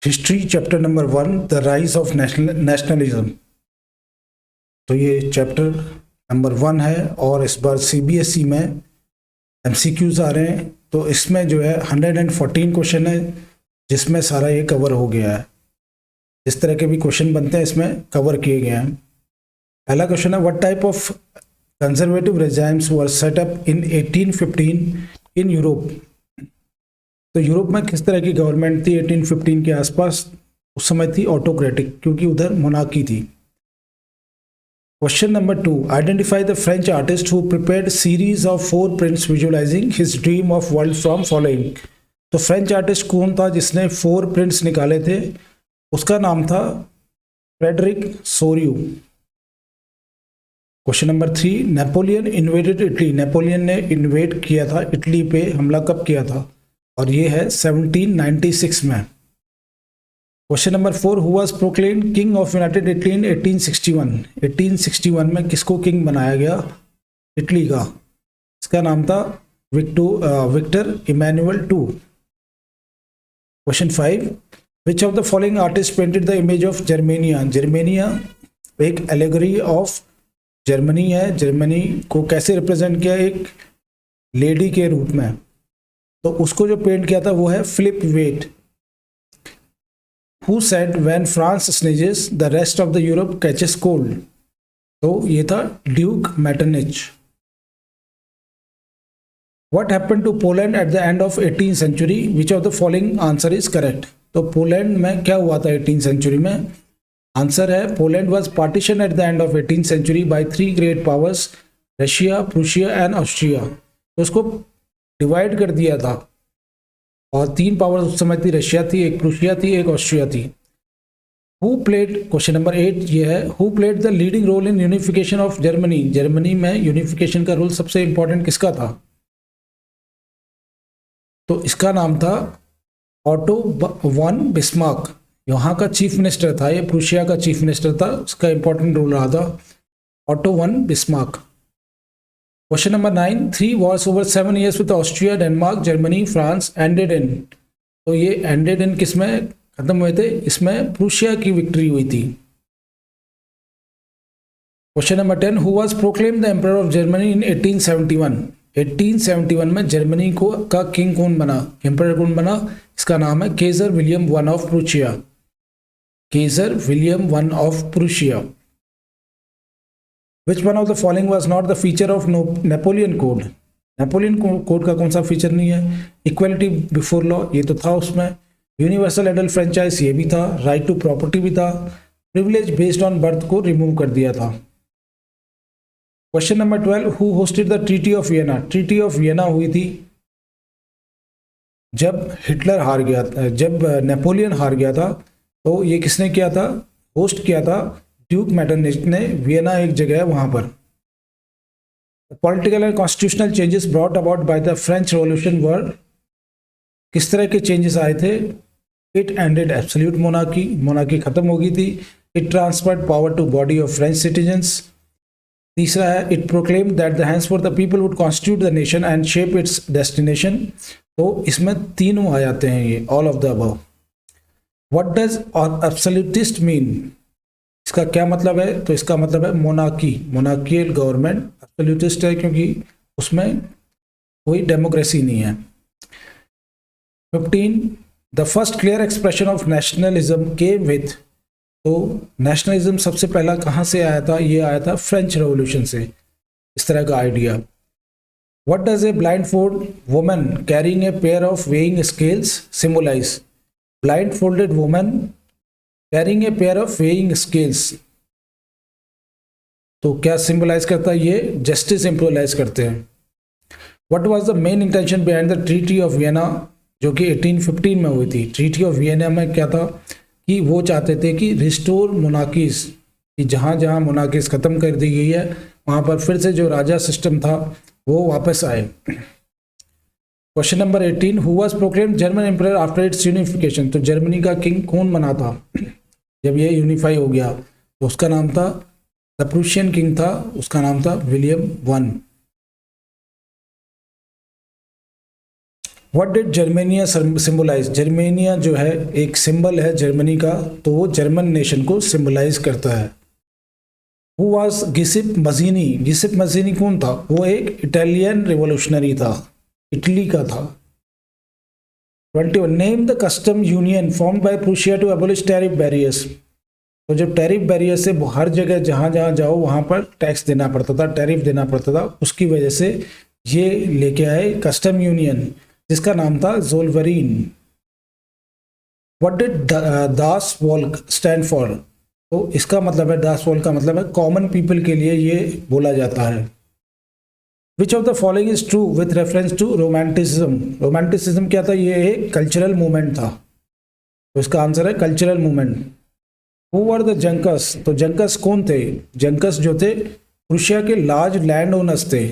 History chapter number 1 the rise of nationalism. तो ये chapter number 1 है और इस बार सीबीएसई में एमसीक्यूज आ रहे हैं। तो इसमें जो है 114 क्वेश्चन है जिसमें सारा ये कवर हो गया है। इस तरह के भी क्वेश्चन बनते हैं इसमें कवर किए गए हैं। पहला क्वेश्चन है what type of conservative regimes were set up in 1815 in Europe. तो यूरोप में किस तरह की गवर्नमेंट थी 1815 के आसपास? उस समय थी ऑटोक्रेटिक, क्योंकि उधर मोनार्की थी। Question number 2, identify the French artist who prepared series of 4 prints visualising his dream of world from following. तो फ्रेंच आर्टिस्ट कौन था जिसने 4 प्रिंट्स निकाले थे? उसका नाम था Frederic Sorrieu. Question number 3, Napoleon invaded Italy. Napoleon ने इन्वेड किया था इटली पे, हमला कब किया था? और ये है 1796 में। Question number 4, who was proclaimed king of United Italy in 1861। 1861 में किसको किंग बनाया गया इटली का? इसका नाम था Victor Emmanuel II। Question 5, which of the following artist painted the image of Germania. Germania एक एलेगरी ऑफ जर्मनी है। जर्मनी को कैसे रिप्रेजेंट किया? एक लेडी के रूप में। तो उसको जो पेंट किया था वो है Philip Wait. Who said when France sneezes the rest of the Europe catches cold. तो ये था Duke Metternich. What happened to Poland at the end of 18th century, which of the following answer is correct. तो Poland में क्या हुआ था 18th century में? Answer है Poland was partition at the end of 18th century by 3 great powers, Russia, Prussia and Austria. तो उसको divide कर दिया था और 3 पावर्स उस समय थी, रशिया थी, एक प्रूशिया थी, एक ऑस्ट्रिया थी। हु प्लेड, क्वेश्चन नंबर 8 ये है, who played the leading role in unification of Germany. Germany में यूनिफिकेशन का रोल सबसे इंपॉर्टेंट किसका था? तो इसका नाम था ऑटो वन बिस्मार्क। यहाँ का चीफ मिनिस्टर था, ये प्रूशिया का चीफ मिनिस्टर था, उसका इंपॉर्टेंट रोल रहा था auto von Bismarck. Question number 9, 3 wars over 7 years with Austria, Denmark, Germany, France ended in. तो ये एंडेड इन किस में खत्म हुए थे? इसमें प्रूशिया की विक्ट्री हुई थी। Question number 10, who was proclaimed the emperor of Germany in 1871। 1871 में जर्मनी को का किंग कौन बना, एम्परर कौन बना? इसका नाम है Kjær William I of Prussia. Kjær William I of Prussia. Which one of the following was not the feature of Napoleon Code? Napoleon code का कौन सा फीचर नहीं है? इक्वलिटी बिफोर लॉ, ये तो था उसमें। यूनिवर्सल एडल्ट फ्रेंचाइज, ये भी था। राइट टू प्रॉपर्टी भी था। प्रिविलेज बेस्ड ऑन बर्थ को रिमूव कर दिया था। Question number 12, who hosted the treaty of Vienna. Treaty of Vienna हुई थी जब हिटलर हार गया था, जब नेपोलियन हार गया था। तो ये किसने किया था? होस्ट किया था ड्यूक मैटरनिच ने। वियना एक जगह है वहां पर। Political and constitutional changes brought about by the French revolution were, किस तरह के चेंजेस आए थे? It ended absolute monarchy, monarchy खत्म हो गई थी। It transferred power to body of French citizens. तीसरा है it proclaimed that the henceforth the people would constitute the nation and shape its destination. तो इसमें तीनों आ जाते हैं ये, all of the above. What does absolutist mean? इसका क्या मतलब है? तो इसका मतलब है मोनार्की, मोनार्कियल गवर्नमेंट। एब्सोल्यूटिस्ट है क्योंकि उसमें कोई डेमोक्रेसी नहीं है। 15, the first clear expression of nationalism came with. तो नेशनलिज्म सबसे पहला कहाँ से आया था? ये आया था फ्रेंच रेवोल्यूशन से, इस तरह का idea. What does a blindfold woman carrying a pair of weighing scales symbolise. Blindfolded woman carrying a pair of weighing scales, तो क्या सिंबलाइज करता है? ये जस्टिस सिंबलाइज करते हैं। What was the main intention behind the treaty of Vienna, जो कि 1815 में हुई थी। ट्रीटी ऑफ वियना में क्या था कि वो चाहते थे कि रिस्टोर मोनार्कीज, कि जहाँ जहाँ मोनार्कीज खत्म कर दी गई है वहाँ पर फिर से जो राजा सिस्टम था वो वापस आए। Question number 18, who was proclaimed German emperor after it's unification. तो जर्मनी का किंग कौन बना था जब ये यूनिफाई हो गया? तो उसका नाम था, द प्रूशियन किंग था, उसका नाम था William I। What did Germania symbolise? Germania जो है एक सिंबल है जर्मनी का, तो वो जर्मन नेशन को सिंबलाइज करता है। Who was गिसिप Mazzini? गिसिप मजीनी कौन था? वो एक इटालियन रिवोल्यूशनरी था, इटली का था। 21 name the custom union formed by Prussia to abolish tariff barriers. तो जब टैरिफ बैरियर से हर जगह जहाँ जहाँ जाओ वहाँ पर टैक्स देना पड़ता था, टैरिफ देना पड़ता था, उसकी वजह से ये लेके आए कस्टम यूनियन, जिसका नाम था Zollverein. What did Das Volk stand for? तो इसका मतलब है, दास वॉल्क का मतलब है कॉमन पीपल के लिए ये बोला जाता है। Which of the following is true with reference to romanticism? Romanticism क्या था? ये एक कल्चरल मूवमेंट था, तो इसका आंसर है cultural movement. Who were the Junkers? तो जंकस कौन थे? जंकस जो थे प्रूशिया के लार्ज लैंड ओनर्स थे,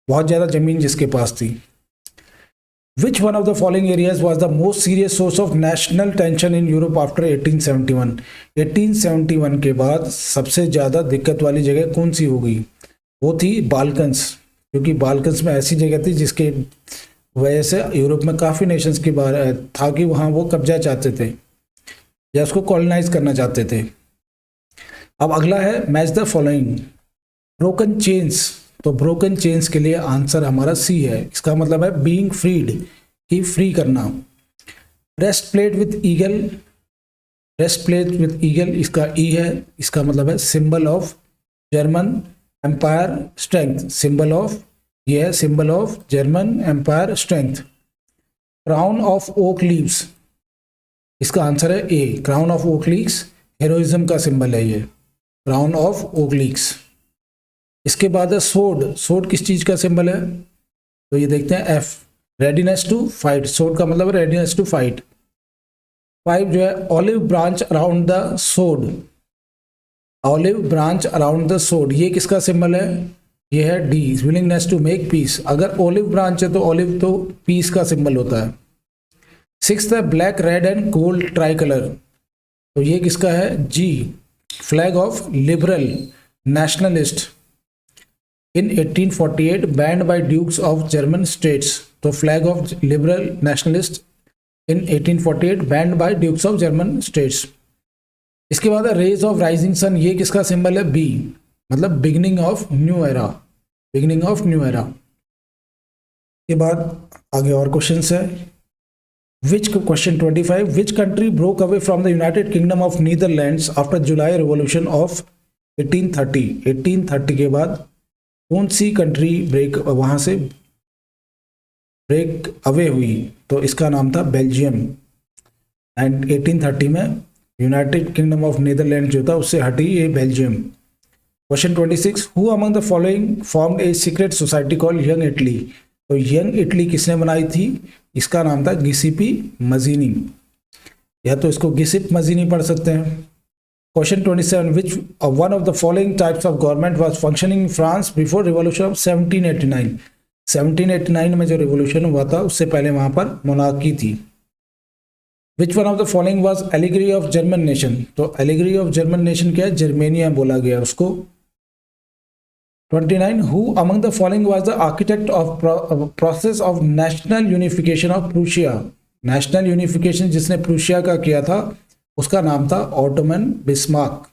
बहुत ज़्यादा जमीन जिसके पास थी। Which one of the following areas was the most serious source of national tension in Europe after 1871? 1871 के बाद सबसे ज़्यादा दिक्कत वाली जगह कौन सी हो गई? वो थी बाल्कन्स, क्योंकि बाल्कन्स में ऐसी जगह थी जिसके वजह से यूरोप में काफ़ी नेशंस की बार था कि वहाँ वो कब्जा चाहते थे या उसको कॉलोनाइज करना चाहते थे। अब अगला है match the following. Broken chains, तो ब्रोकन चेन्स के लिए आंसर हमारा सी है, इसका मतलब है बीइंग फ्रीड, कि फ्री करना। Breast plate with eagle, breast plate with eagle इसका ई है, इसका मतलब है symbol of German empire strength, symbol of, ये है symbol of German empire strength. Crown of oak leaves, इसका आंसर है A, crown of oak leaves heroism का सिंबल है ये, क्राउन ऑफ ओक लीव्स। इसके बाद है सोड, सोड किस चीज़ का सिंबल है? तो ये देखते हैं एफ, रेडीनेस टू फाइट, सोड का मतलब है रेडीनेस टू फाइट। 5 जो है olive branch around the sword, olive branch around the sword, ये किसका सिंबल है? ये है D, willingness to make peace. अगर ऑलिव ब्रांच है तो ऑलिव तो पीस का सिंबल होता है। 6 है black red and gold tricolour, तो ये किसका है? जी, flag of liberal nationalist in 1848 banned by dukes of German states, तो flag of liberal nationalist in 1848 banned by dukes of German states। इसके बाद रेज ऑफ राइजिंग सन, ये किसका सिंबल है? बी, मतलब beginning of new era, beginning of new era. के बाद आगे और क्वेश्चंस है। Which question 25, which country broke away from the United Kingdom of Netherlands after July revolution of 1830? 1830 के बाद कौन सी कंट्री ब्रेक, वहाँ से ब्रेक अवे हुई? तो इसका नाम था बेल्जियम। एंड 1830 में यूनाइटेड किंगडम ऑफ नीदरलैंड जो था उससे हटी ये Belgium. Question 26, who among the following formed a secret society called young Italy? तो यंग इटली किसने बनाई थी? इसका नाम था गिसिपी मजीनी, या तो इसको गिसिप मजीनी पढ़ सकते हैं। Question 27, which one of the following types of government was functioning in France before revolution of 1789? 1789 में जो रिवोल्यूशन हुआ था उससे पहले वहां पर मोनार्की थी। Which one of the following was allegory of German nation? तो allegory of German nation क्या है? जर्मेनिया बोला गया उसको। 29, who among the following was the architect of process of national unification of Prussia? National unification जिसने Prussia का किया था उसका नाम था Ottoman Bismarck.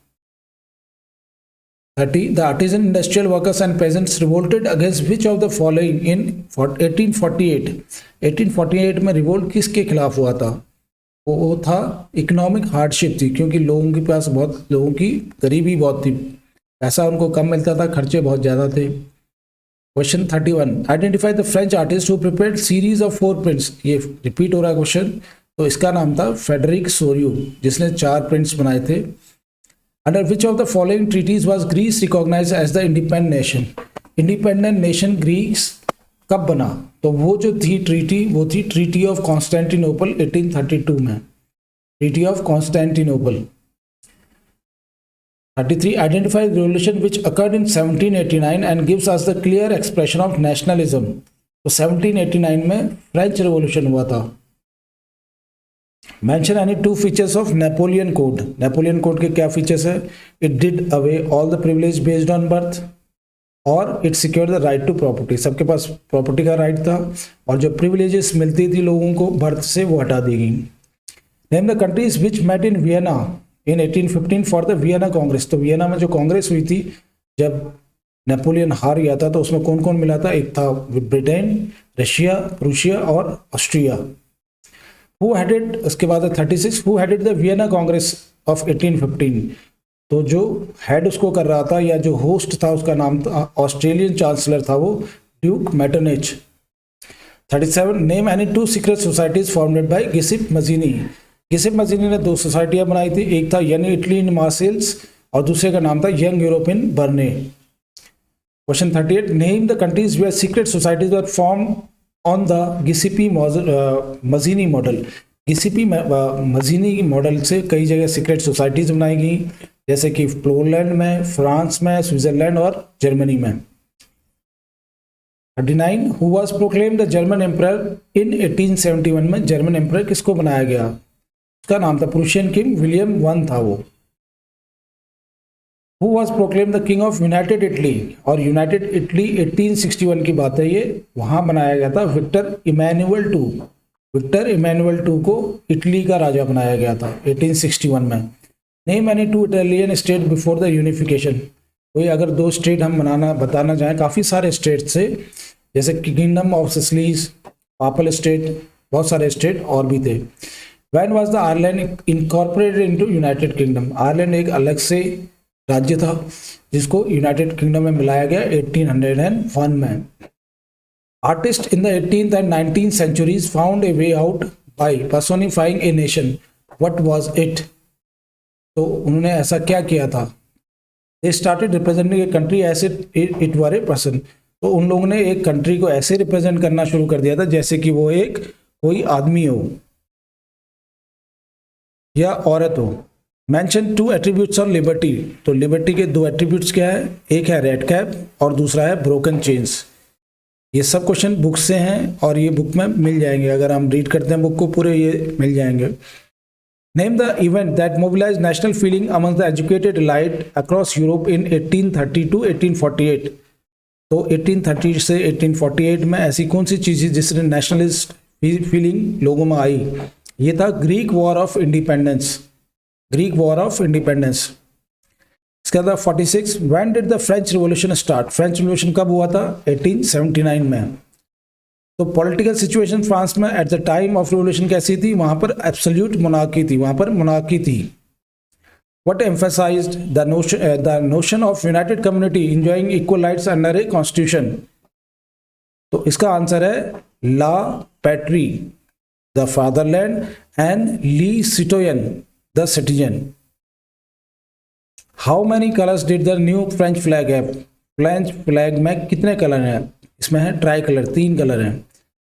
30, the artisan industrial workers and peasants revolted against which of the following in 1848? 1848 में revolt किसके खिलाफ हुआ था? वो था इकोनॉमिक हार्डशिप थी, क्योंकि लोगों के पास बहुत, लोगों की गरीबी बहुत थी, पैसा उनको कम मिलता था, खर्चे बहुत ज़्यादा थे। Question 31, identify the French artist who prepared series of 4 prints. ये रिपीट हो रहा है क्वेश्चन, तो इसका नाम था फेडरिक सोरियो, जिसने 4 प्रिंट्स बनाए थे। Under which of the following treaties was Greece recognised as the independent nation? Independent nation Greece कब बना? तो वो जो थी ट्रीटी, वो थी ट्रीटी ऑफ कॉन्स्टेंटिनोपल 1832 में, treaty of Constantinople. 33, identify the revolution which occurred in 1789 and gives us the clear expression of nationalism. तो 1789 में फ्रेंच रिवॉल्यूशन हुआ था। Mention any 2 features of Napoleon code. Napoleon code के क्या features है? It did away all the privilege based on birth, और it secure the right to property, सबके पास प्रॉपर्टी का राइट था, और जो प्रिविलेजेस मिलती थी लोगों को बर्थ से वो हटा दी गई। Name the countries which met in Vienna in 1815 for the Vienna Congress. तो वियना में जो कांग्रेस हुई थी जब नेपोलियन हार गया था, तो उसमें कौन कौन मिला था? एक था ब्रिटेन, रशिया, प्रूशिया और ऑस्ट्रिया। हु हेडेड, उसके बाद 36, who headed the Vienna Congress of 1815। तो जो हेड उसको कर रहा था या जो होस्ट था उसका नाम था, ऑस्ट्रेलियन चांसलर था वो Duke Metternich. 37, name any two secret societies formed by Giuseppe Mazzini. Giuseppe Mazzini ने 2 सोसाइटियां बनाई थी, एक था यंग इटली इन मार्सेल्स और दूसरे का नाम था Young Europe in Berne. Question 38, name the countries where secret societies were form on the Giuseppe Mazzini model. Giuseppe Mazzini model से कई जगह सीक्रेट सोसाइटीज बनाई गई, जैसे कि पोलैंड में, फ्रांस में, स्विट्जरलैंड और जर्मनी में। 39, who was proclaimed the German emperor in 1871 में जर्मन एम्परर किसको बनाया गया? उसका नाम था प्रूशियन किंग विलियम वन था वो। Who was proclaimed the king of United Italy, और यूनाइटेड इटली 1861 की बात है ये, वहां बनाया गया था Victor Emmanuel two. Victor Emmanuel two को इटली का राजा बनाया गया था 1861 में। Name any two Italian state before the unification. कोई अगर 2 स्टेट हम बताना चाहें, काफ़ी सारे स्टेट से, जैसे kingdom of Sicilies, papal state, बहुत सारे स्टेट और भी थे। When was the Ireland incorporated into United kingdom. Ireland एक अलग से राज्य था जिसको यूनाइटेड किंगडम में मिलाया गया 1801 में। Artist in the 18th and 19th centuries found a way out by personifying a nation. What was it? तो उन्होंने ऐसा क्या किया था? They started representing a country as it were a person. तो उन लोगों ने एक कंट्री को ऐसे रिप्रेजेंट करना शुरू कर दिया था जैसे कि वो एक कोई आदमी हो या औरत हो। Mention 2 attributes of liberty. तो लिबर्टी के 2 एट्रीब्यूट्स क्या है? एक है रेड कैप और दूसरा है ब्रोकन चेन्स। ये सब क्वेश्चन बुक से हैं और ये बुक में मिल जाएंगे, अगर हम रीड करते हैं बुक को पूरे ये मिल जाएंगे। Name the event that mobilise national feeling among the educated elite across Europe in 1830 to 1848। तो 1830 से 1848 में ऐसी कौन सी चीज़ है जिसने नेशनलिस्ट फीलिंग लोगों में आई? ये था Greek war of independence. Greek war of independence. इसके बाद 46, when did the French revolution start. French revolution कब हुआ था? 1879 में। तो पॉलिटिकल सिचुएशन फ्रांस में at the time of revolution कैसी थी? वहां पर एब्सोल्यूट मोनार्की थी, वहां पर मोनार्की थी। What emphasised the notion of united community enjoying equal rights under a constitution. तो इसका आंसर है la patrie, the fatherland, and le citoyen, the citizen. How many colours did the new French flag have. French flag में कितने colour हैं? इसमें है tricolour, 3 colour हैं।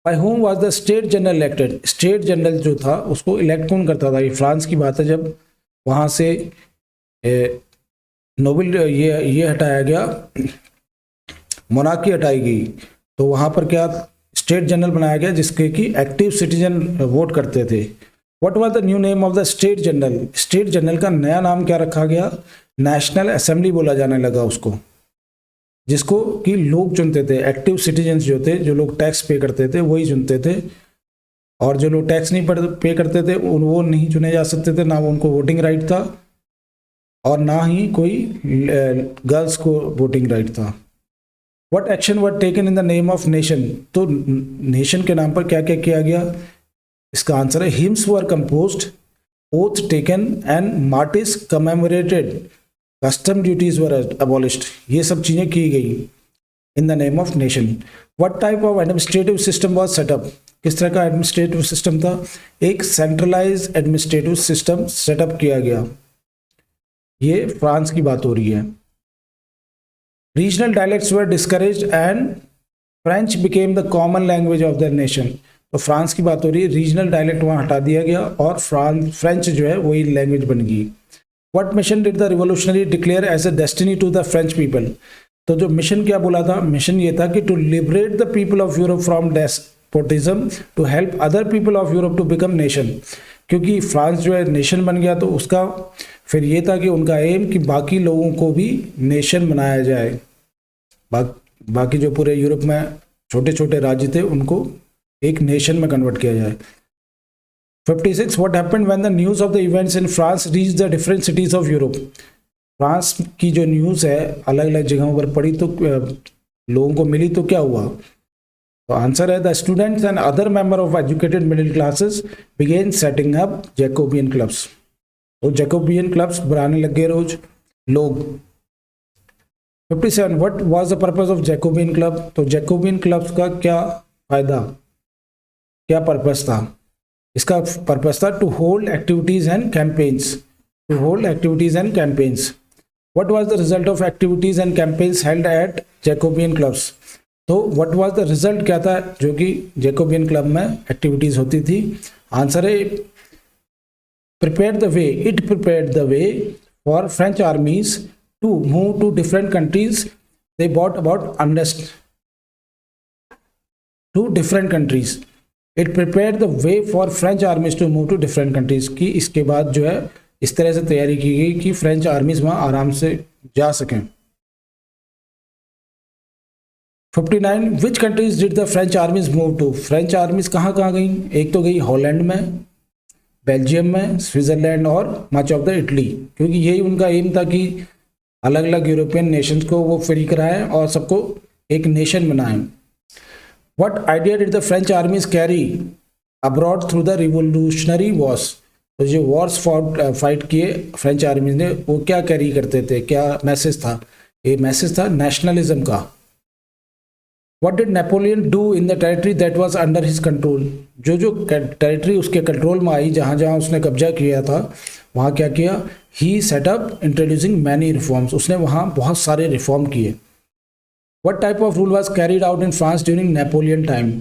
By whom was the state general elected. State general जो था उसको elect कौन करता था? ये फ्रांस की बात है, जब वहाँ से नोबेल ये हटाया गया, मोनार्की हटाई गई, तो वहाँ पर क्या स्टेट जनरल बनाया गया जिसके कि एक्टिव सिटीजन वोट करते थे। What was the new name of the state general. State general का नया नाम क्या रखा गया? नेशनल असेंबली बोला जाने लगा उसको, जिसको कि लोग चुनते थे। एक्टिव सिटीजन्स जो थे, जो लोग टैक्स पे करते थे वही चुनते थे, और जो लोग टैक्स नहीं पे करते थे वो नहीं चुने जा सकते थे, ना उनको वोटिंग राइट था और ना ही कोई गर्ल्स को वोटिंग राइट था। What action were taken in the name of nation. तो नेशन के नाम पर क्या क्या किया गया? इसका आंसर है hymns were composed, oath taken and Martin's commemorated, custom duties were abolished. ये सब चीज़ें की गई in the name of nation. What type of administrative system was setup. किस तरह का एडमिनिस्ट्रेटिव सिस्टम था? एक सेंट्रलाइज एडमिनिस्ट्रेटिव सिस्टम सेटअप किया गया। ये फ्रांस की बात हो रही है। Regional dialects were discouraged and French became the common language of the nation. तो फ्रांस की बात हो रही है, रीजनल डायलेक्ट वहाँ हटा दिया गया और फ्रेंच जो है वही लैंग्वेज बन गई। What mission did the revolutionary declare as a destiny to the French people. तो जो मिशन क्या बोला था? मिशन ये था कि to liberate the people of Europe from despotism to help other people of Europe to become nation. क्योंकि France जो है नेशन बन गया, तो उसका फिर ये था कि उनका एम कि बाकी लोगों को भी नेशन बनाया जाए। बाकी जो पूरे यूरोप में छोटे छोटे राज्य थे उनको एक नेशन में कन्वर्ट किया जाए। 56 what happened when the news of the events in France reach the different cities of Europe. France की जो न्यूज़ है अलग अलग जगहों पर पड़ी तो लोगों को मिली तो क्या हुआ? तो आंसर है the students and other member of educated middle classes began setting up Jacobian clubs. तो जैकोबियन क्लब्स बनाने लगे रोज लोग। 57 what was the purpose of Jacobian club. तो जैकोबियन क्लब्स का क्या फायदा, क्या पर्पस था? इसका पर्पस था to hold activities and campaigns, to hold activities and campaigns. What was the result of activities and campaigns held at Jacobian clubs. तो what was the result, क्या था जो कि जैकोबियन क्लब में एक्टिविटीज होती थी? आंसर है prepared the way, it prepared the way for French armies to move to different countries. They brought about unrest to different countries. It prepared the way for French armies to move to different countries. कि इसके बाद जो है इस तरह से तैयारी की गई कि फ्रेंच आर्मीज वहाँ आराम से जा सकें। 59 which countries did the French armies move to. French armies कहाँ कहाँ गई? एक तो गई हॉलैंड में, बेल्जियम में, स्विट्जरलैंड और मच ऑफ द इटली, क्योंकि यही उनका एम था कि अलग अलग यूरोपियन नेशंस को वो फ्री कराएं और सबको एक नेशन बनाएं। What idea did the French आर्मीज carry abroad through the revolutionary Wars. तो जो वॉर्स फाइट किए फ्रेंच आर्मीज ने वो क्या कैरी करते थे, क्या मैसेज था? ये मैसेज था नेशनलिज्म का। What did Napoleon do in the territory that was under his control? जो टेरिटरी उसके कंट्रोल में आई, जहाँ जहाँ उसने कब्जा किया था वहाँ क्या किया? He set up introducing many reforms. उसने वहाँ बहुत सारे रिफॉर्म किए। What type of rule was carried out in France during Napoleon time?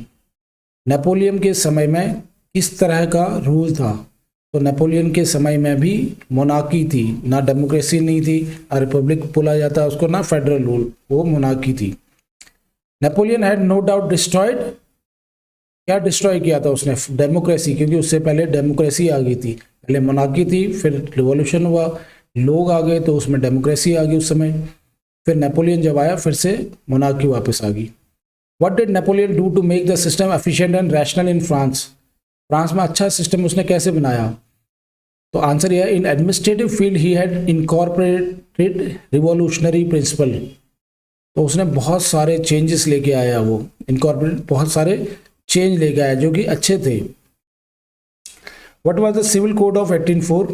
Napoleon के समय में किस तरह का रूल था? तो नेपोलियन के समय में भी मोनार्की थी, ना डेमोक्रेसी नहीं थी, ना रिपब्लिक बोला जाता उसको, ना फेडरल रूल, वो मोनार्की थी। Napoleon had no doubt destroyed, क्या डिस्ट्रॉय किया था उसने? डेमोक्रेसी, क्योंकि उससे पहले डेमोक्रेसी आ गई थी। पहले मोनार्की थी, फिर रिवॉल्यूशन हुआ, लोग आ गए तो उसमें डेमोक्रेसी आ गई उस समय। फिर नेपोलियन जब आया फिर से मोनार्की वापस आ गई। What did Napoleon do to make the system efficient and rational in France. France में अच्छा सिस्टम उसने कैसे बनाया? तो आंसर यह है इन एडमिनिस्ट्रेटिव फील्ड ही हैड इनकॉर्पोरेटेड रिवॉल्यूशनरी प्रिंसिपल। तो उसने बहुत सारे चेंजेस लेके आया, वो इनकॉर्पोरेट बहुत सारे चेंज लेके आया जो कि अच्छे थे। What was the civil code of 1804।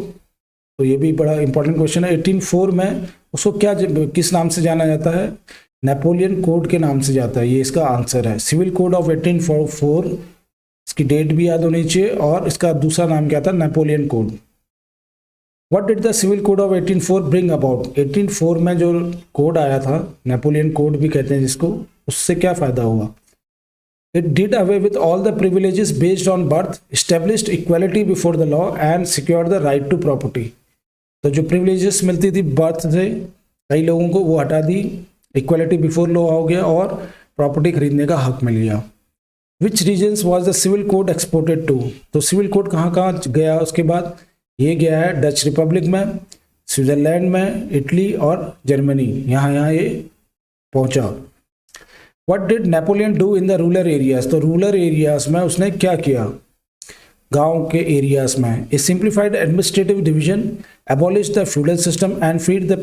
तो ये भी बड़ा इंपॉर्टेंट क्वेश्चन है। 1804 में उसको क्या किस नाम से जाना जाता है? नेपोलियन कोड के नाम से जाता है, ये इसका आंसर है। सिविल कोड ऑफ 1804, इसकी डेट भी याद होनी चाहिए, और इसका दूसरा नाम क्या था? Napoleon code. What did the civil code of 1804 bring about? 1804 में जो कोड आया था, नेपोलियन कोड भी कहते हैं जिसको, उससे क्या फायदा हुआ? It did away with all the privileges based on birth, established equality before the law and secured the right to property. तो जो privileges मिलती थी बर्थ से कई लोगों को, वो हटा दी, इक्वालिटी बिफोर लॉ हो गया और प्रॉपर्टी खरीदने का हक मिल गया। Which regions was the civil code exported to? तो सिविल कोड कहाँ कहाँ गया उसके बाद? ये गया है डच रिपब्लिक में, स्विट्जरलैंड में, इटली और जर्मनी, यहाँ ये पहुंचा। What did Napoleon do in the rural areas. तो रूरल एरियाज में उसने क्या किया? गांव के एरियाज में a simplified administrative division, abolish the feudal system and freed the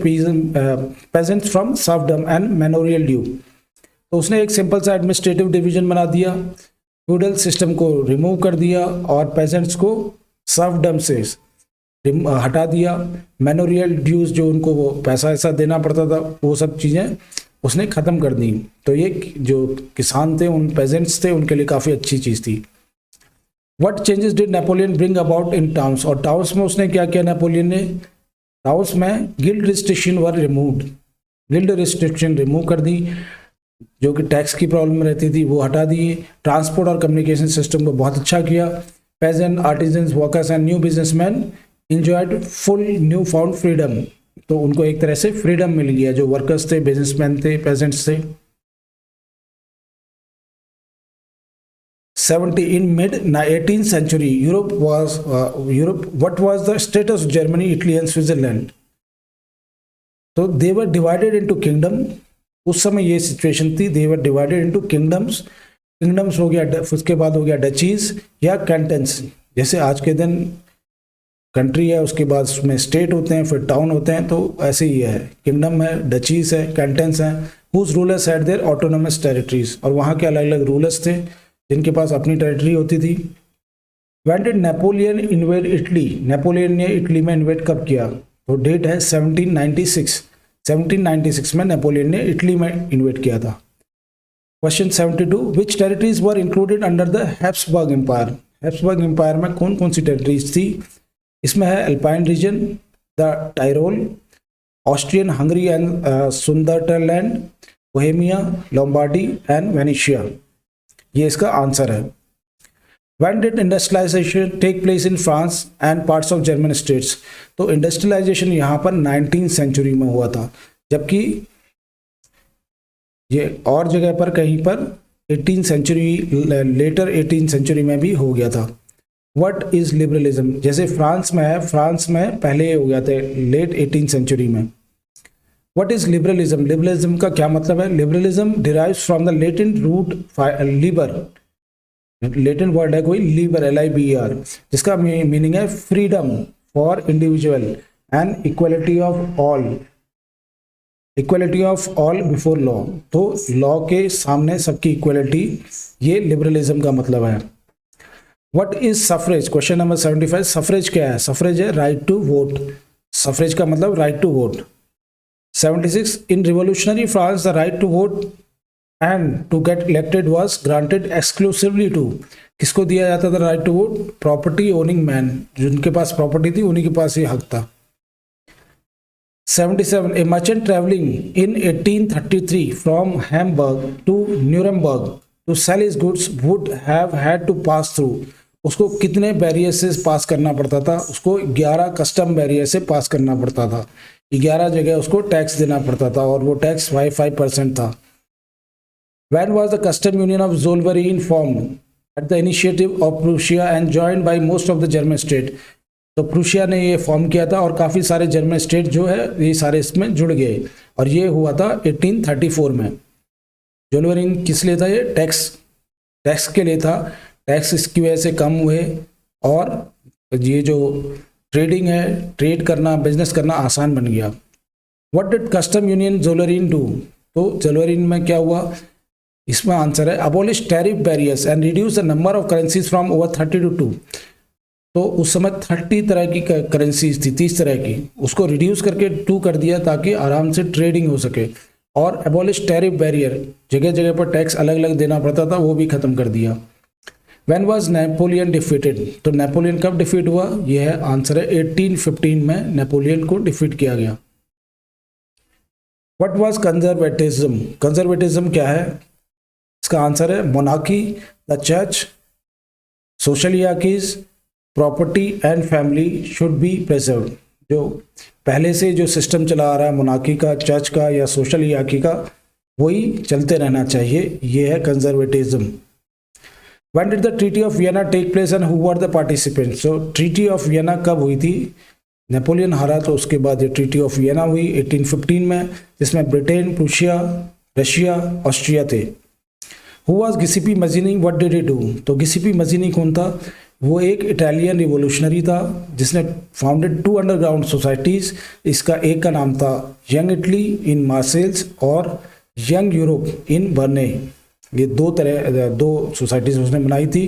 peasants from serfdom and manorial due. तो उसने एक सिंपल सा एडमिनिस्ट्रेटिव डिवीजन बना दिया, फ्यूडल सिस्टम को रिमूव कर दिया और पेजेंट्स को सर्वडम से हटा दिया। मैनोरियल ड्यूज जो उनको वो पैसा ऐसा देना पड़ता था, वो सब चीज़ें उसने ख़त्म कर दी। तो ये जो किसान थे, उन पेजेंट्स थे, उनके लिए काफ़ी अच्छी चीज़ थी। What changes did Napoleon bring about in towns. और टाउन्स में उसने क्या किया नेपोलियन ने? टाउन्स में गिल्ड रिस्ट्रिक्शन वर रिमूव्ड, गिल्ड रिस्ट्रिक्शन रिमूव कर दी, जो कि टैक्स की प्रॉब्लम रहती थी वो हटा दी। ट्रांसपोर्ट और कम्युनिकेशन सिस्टम को बहुत अच्छा किया। Peasant, artisans, workers and new businessman enjoyed full new found freedom। तो उनको एक तरह से फ्रीडम मिल गया, जो वर्कर्स थे, बिजनेसमैन थे, पेजेंट्स थे। 70 in mid 18th century Europe what was the status of Germany, Italy and Switzerland? So they were divided into kingdom, उस समय ये सिचुएशन थी, they were divided into kingdoms. Kingdoms हो गया, उसके बाद हो गया डचीज या कैंटन्स। जैसे आज के दिन कंट्री है, उसके बाद उसमें स्टेट होते हैं, फिर टाउन होते हैं, तो ऐसे ही है। किंगडम है, डचीज है, कैंटन्स हैं, whose rulers had their autonomous territories, और वहाँ के अलग अलग रूलर्स थे जिनके पास अपनी टेरिटरी होती थी। When did Napoleon invade Italy, Napoleon ने इटली में इन्वेड कब किया? तो डेट है 1796। 1796 में नेपोलियन ने इटली में इन्वेड किया था। Question 72, which territories were included under the Habsburg empire? Habsburg empire में कौन कौन सी टेरिटरीज थी? इसमें है Alpine region, the Tyrol, Austrian Hungary and Sunderland, Bohemia, Lombardy and Venetia. ये इसका आंसर है। When did industrialization take place in France and parts of German states? तो इंडस्ट्रियलाइजेशन यहाँ पर 19th सेंचुरी में हुआ था, जबकि ये और जगह पर कहीं पर 18th century, letter 18th century में भी हो गया था। What is liberalism? जैसे फ्रांस में है, फ्रांस में पहले हो गया था लेट 18th सेंचुरी में। What is liberalism? Liberalism का क्या मतलब है? Liberalism derives from the Latin root liber, Latin word है कोई लीबर, LIBER, जिसका मीनिंग है freedom for individual and equality of all, equality of all before law. तो लॉ के सामने सबकी इक्वलिटी, ये लिबरलिज्म का मतलब है। What is suffrage? Question number 75, suffrage क्या है? सफरेज है राइट टू वोट। सफरेज का मतलब right to vote. 76, in revolutionary France the right to vote and to get elected was granted exclusively to, किसको दिया जाता था right to vote? Property owning man, जिनके पास प्रॉपर्टी थी उन्हीं के पास ये हक था। 77, a merchant travelling in 1833 from Hamburg to Nuremberg to sell his goods would have had to pass through, उसको कितने बैरियर से पास करना पड़ता था? उसको 11 कस्टम बैरियर से पास करना पड़ता था। 11 जगह उसको टैक्स देना पड़ता था और वो टैक्स 5% था। When was the custom union of Zollverein formed? At the initiative of Prussia and joined by most of the German state. तो प्रूशिया ने ये फॉर्म किया था और काफ़ी सारे जर्मन स्टेट जो है ये सारे इसमें जुड़ गए, और ये हुआ था 1834 में। जोल्वेरिन किस लिए था? ये टैक्स के लिए था। टैक्स इसकी वजह से कम हुए और ये जो ट्रेडिंग है, ट्रेड करना, बिजनेस करना आसान बन गया। What did custom union Zollverein do? तो जोल्वेरिन में क्या हुआ? इसमें आंसर है abolish tariff barriers and reduce the number of currencies from over 30 to 2। तो उस समय 30 तरह की करेंसीज थी, 30 तरह की, उसको रिड्यूस करके 2 कर दिया ताकि आराम से ट्रेडिंग हो सके। और एबॉलिश टैरिफ बैरियर, जगह जगह पर टैक्स अलग अलग देना पड़ता था, वो भी खत्म कर दिया। When was Napoleon defeated? तो नेपोलियन कब डिफीट हुआ? यह है आंसर है 1815 में नेपोलियन को डिफीट किया गया। What was conservatism? कंजर्वेटिज्म क्या है? इसका आंसर है monarchy, the church, social hierarchies, property and family should be preserved. जो पहले से जो सिस्टम चला आ रहा है मोनार्की का, चर्च का या सोशल हियरार्की का, वही चलते रहना चाहिए। ये है conservatism. When did the treaty of Vienna take place and who were the participants? So treaty of Vienna कब हुई थी? नेपोलियन हारा तो उसके बाद ये ट्रीटी ऑफ वियना हुई 1815 में, जिसमें ब्रिटेन, प्रूशिया, रशिया, ऑस्ट्रिया थे। Who was गिसिपी मजीनी? What did he do? तो गिसिपी मजीनी कौन था? वो एक इटालियन रिवोल्यूशनरी था जिसने फाउंडेड 2 अंडरग्राउंड सोसाइटीज़। इसका एक का नाम था यंग इटली इन मार्सेल्स और यंग यूरोप इन बर्ने। ये दो सोसाइटीज़ उसने बनाई थी।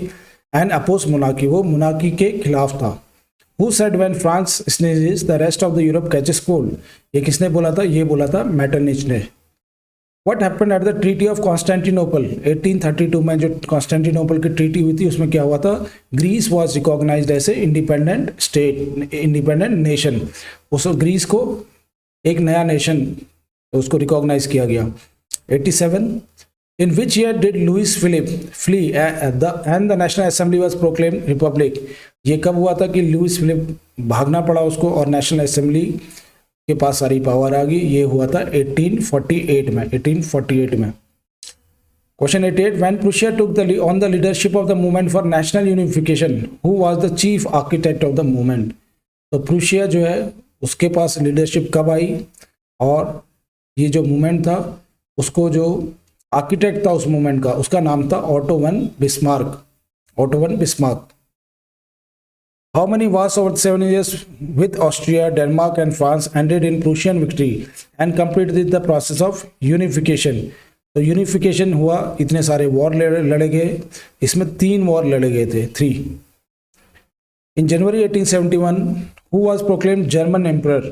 एंड अपोज मोनार्की, वो मोनार्की के खिलाफ था। Who said when France sneezes the rest of the Europe catches cold? ये किसने बोला था? ये बोला था मेटरनिच ने। What happened at the Treaty of Constantinople? 1832 में जो कॉन्स्टेंटिनोपल की ट्रीटी हुई थी उसमें क्या हुआ था? Greece was recognised as a independent state, independent nation. उस ग्रीस को एक नया नेशन उसको रिकॉग्नाइज किया गया। 87, in which year did Louis Philippe flee and the National Assembly was proclaimed republic? ये कब हुआ था कि लुइस फिलिप भागना पड़ा उसको और नेशनल असेंबली के पास सारी पावर आ गई? ये हुआ था 1848 में। 1848 में। Question 88, when Prussia took on the leadership of the movement for national unification, who was the chief architect of the movement? तो प्रूशिया जो है उसके पास लीडरशिप कब आई और ये जो मूवमेंट था उसको जो आर्किटेक्ट था उस मूवमेंट का, उसका नाम था auto von Bismarck, auto von Bismarck. How many wars over 7 years with Austria, Denmark and France ended in Prussian victory and completed the process of unification? तो यूनिफिकेशन हुआ, इतने सारे वॉर लड़े गए, इसमें 3 वॉर लड़े गए थे, 3। इन जनवरी 1871 who was proclaimed German emperor?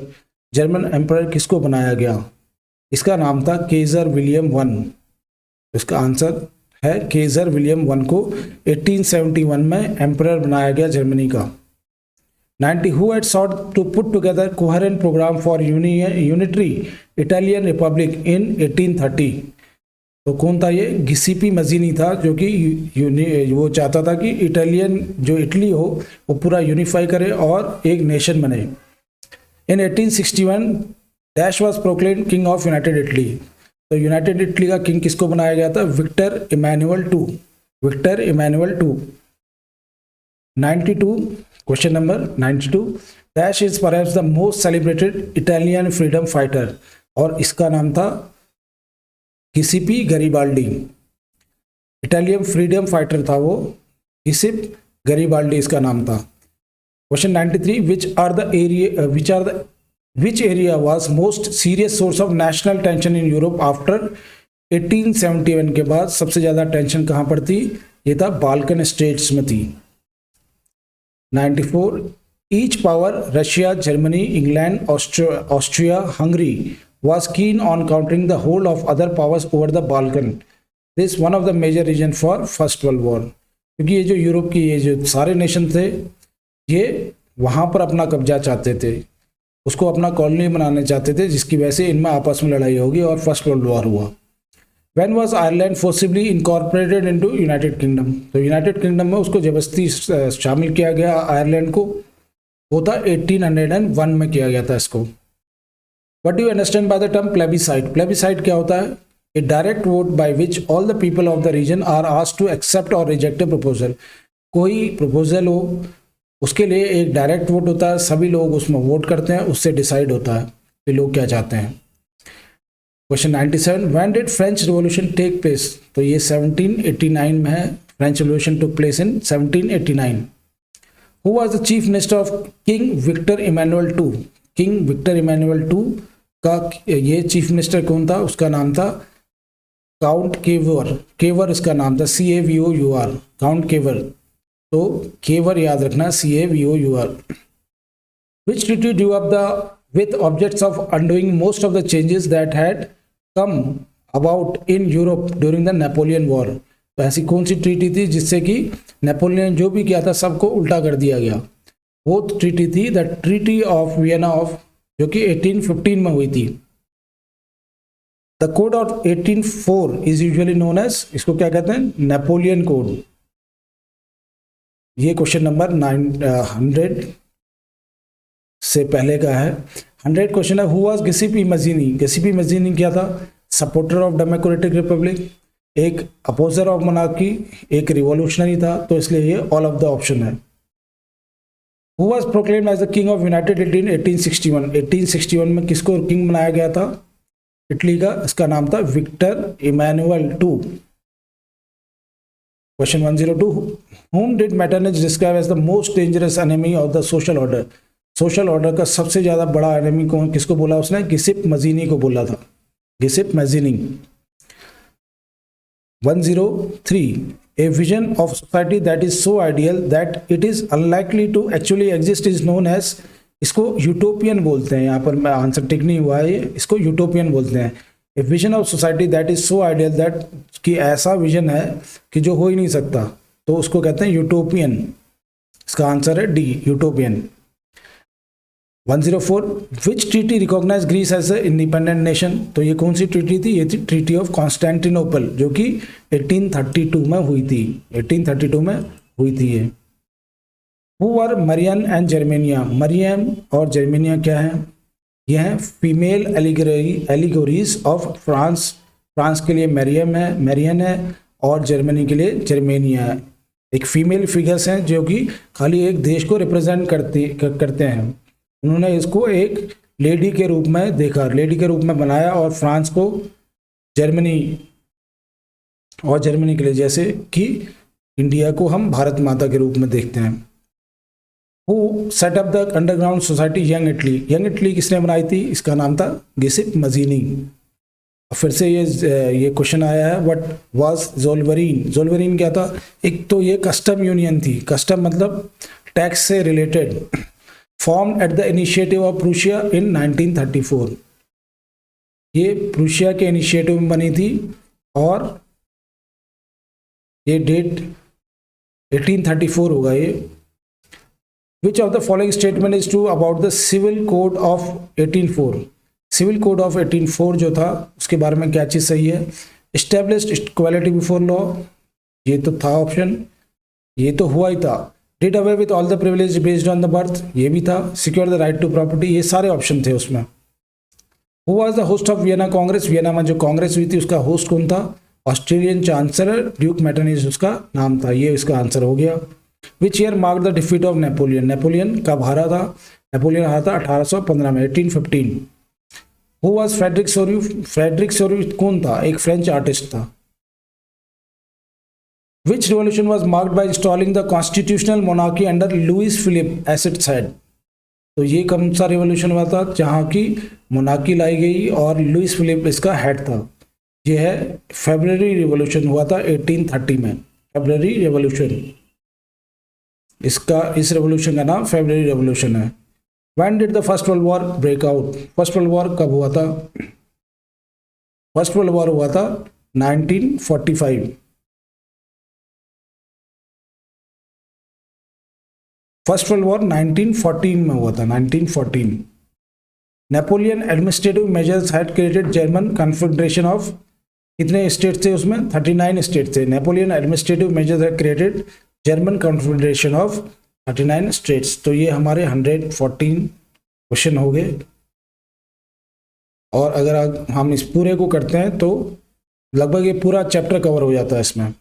German emperor किसको बनाया गया? इसका नाम था केजर विलियम वन। इसका आंसर है केजर विलियम वन को 1871 में एम्परर बनाया गया जर्मनी का। 90 who had sought to put together coherent program for unitary Italian Republic in 1830? तो कौन था ये? गिसिपी मजीनी था, जो कि वो चाहता था कि इटालियन जो इटली हो वो पूरा यूनिफाई करे और एक नेशन बने। In 1861 dash was proclaimed king of United Italy. तो यूनाइटेड इटली का किंग किसको बनाया गया था? Victor Emmanuel two, Victor Emmanuel two. 92 question number 92 dash is perhaps the most celebrated Italian freedom fighter, और इसका नाम था Giuseppe Garibaldi. Italian freedom fighter था वो, गिसिप गरीबाल्डी इसका नाम था। Question 93 which area was most serious source of national tension in Europe after 1871? के बाद सबसे ज्यादा टेंशन कहां पर थी? ये था बाल्कन स्टेट्स में थी। 94 each power Russia, Germany, England, Austria, Hungary was keen on countering the hold of other powers over the Balkan. This one of the major reason for First World War, क्योंकि ये जो Europe की ये जो सारे nation थे ये वहां पर अपना कब्जा चाहते थे, उसको अपना कॉलोनी बनाने चाहते थे, जिसकी वजह से इनमें आपस में लड़ाई होगी और फर्स्ट वर्ल्ड वॉर हुआ। When was Ireland forcibly incorporated into United Kingdom? तो यूनाइटेड किंगडम में उसको जबरदस्ती शामिल किया गया आयरलैंड को, वो था 1801 में किया गया था इसको। What do you understand by the term plebiscite? Plebiscite क्या होता है? A direct vote by which all the people of the region are asked to accept or reject a proposal. कोई प्रपोजल हो उसके लिए एक डायरेक्ट वोट होता है, सभी लोग उसमें वोट करते हैं, उससे डिसाइड होता है कि लोग क्या चाहते हैं। Question 97 when did French revolution take place? तो ये 1789 में है, French revolution took place in 1789। Who was the chief minister of king Victor Emmanuel two? King Victor Emmanuel two का ये चीफ मिनिस्टर कौन था? उसका नाम था काउंट केवर, केवर इसका नाम था, CAVOUR, काउंट केवर। तो केवर याद रखना, CAVOUR। Which treaty drew up with objects of undoing most of the changes that had come about in Europe during the Napoleon War? तो ऐसी कौन सी ट्रीटी थी जिससे कि नेपोलियन जो भी किया था सबको उल्टा कर दिया गया? वो ट्रीटी थी the treaty of Vienna of, जो कि 1815 में हुई थी। The code of 1804 is usually known as, इसको क्या कहते हैं? Napoleon code. ये क्वेश्चन नंबर 100 से पहले का है। 100 क्वेश्चन है हु वाज गिसिपी मजीनी? गिसिपी मजीनी क्या था? सपोर्टर ऑफ डेमोक्रेटिक रिपब्लिक, एक अपोजर ऑफ मोनार्की, एक रिवॉल्यूशनरी था, तो इसलिए ये ऑल ऑफ द ऑप्शन है। Who was proclaimed as the king of United Italy in 1861? 1861 में किसको किंग बनाया गया था इटली का? इसका नाम था Victor Emmanuel two. Question 102 whom did Metternich describe as the most dangerous enemy of the social order? Social order का सबसे ज्यादा बड़ा एनिमी कौन, किसको बोला उसने? गिसिप मजीनी को बोला था, गिसिप मजीनी। 103 a vision of society that is so ideal that it is unlikely to actually exist is known as, इसको यूटोपियन बोलते हैं। यहाँ पर मैं आंसर टिक नहीं हुआ है, इसको यूटोपियन बोलते हैं। A vision of society that is so ideal that, कि ऐसा विजन है कि जो हो ही नहीं सकता, तो उसको कहते हैं यूटोपियन। इसका आंसर है D, utopian. 104 which treaty recognise Greece as a independent nation? तो ये कौन सी ट्रीटी थी? ये थी ट्रीटी ऑफ कॉन्स्टेंटिनोपल, जो कि 1832 में हुई थी, 1832 में हुई थी ये। Who are Mariam and Germania? Mariam और जर्मेनिया क्या है? यह है female allegories of France. France के लिए मैरियन है और जर्मनी के लिए जर्मेनिया है। एक फीमेल फिगर्स हैं जो कि खाली एक देश को रिप्रेजेंट करते हैं। उन्होंने इसको एक लेडी के रूप में देखा, लेडी के रूप में बनाया और फ्रांस को जर्मनी और जर्मनी के लिए, जैसे कि इंडिया को हम भारत माता के रूप में देखते हैं। Who set up the underground society young Italy? Young Italy किसने बनाई थी? इसका नाम था गिसिप मजीनी। फिर से ये क्वेश्चन आया है, व्हाट वाज ज़ोल्वरीन? ज़ोल्वरीन क्या था? एक तो ये कस्टम यूनियन थी, कस्टम मतलब टैक्स से related, formed at the initiative of Prussia in 1934। ये प्रूशिया के इनिशिएटिव में बनी थी और ये डेट 1834 होगा ये। Which of the following statement is true about the civil code of 1804? Civil code of 1804 जो था उसके बारे में क्या चीज़ सही है? एस्टेब्लिश्ड इक्वालिटी बिफोर लॉ, ये तो था ऑप्शन, ये तो हुआ ही था। Did away with all the privilege based on the birth, ये भी था। Secure the right to property, ये सारे ऑप्शन थे उसमें। Who was the host of Vienna congress? Vienna में जो कांग्रेस हुई थी उसका होस्ट कौन था? ऑस्ट्रेलियन चांसलर ड्यूक मेटरनिच उसका नाम था। ये इसका आंसर हो गया। Which year mark the defeat of Napoleon? Napoleon कब हारा था? नेपोलियन हारा था 1815 में, 1815। Who was Frederic Sorrieu? Frederic Sorrieu कौन था? एक फ्रेंच आर्टिस्ट था। Which revolution was marked by installing the constitutional monarchy under Louis Philippe as its head? तो ये कौन सा रिवॉल्यूशन हुआ था जहाँ की मोनार्की लाई गई और लुइस फिलिप इसका हेड था? ये है फेब्रुअरी रिवॉल्यूशन, हुआ था 1830 में, फेब्रुअरी रिवॉल्यूशन। इस रिवॉल्यूशन का नाम फेब्रुअरी रिवॉल्यूशन है। When did the First World War break out? First world war कब हुआ था? फर्स्ट वर्ल्ड वॉर हुआ था 1945। फर्स्ट वर्ल्ड वॉर 1914 में हुआ था, 1914। Napoleon administrative measures had created German confederation of, कितने स्टेट थे उसमें? 39 स्टेट थे। Napoleon administrative measures had created German confederation of 39 states. तो ये हमारे 114 क्वेश्चन हो गए। और अगर हम इस पूरे को करते हैं तो लगभग ये पूरा चैप्टर कवर हो जाता है इसमें।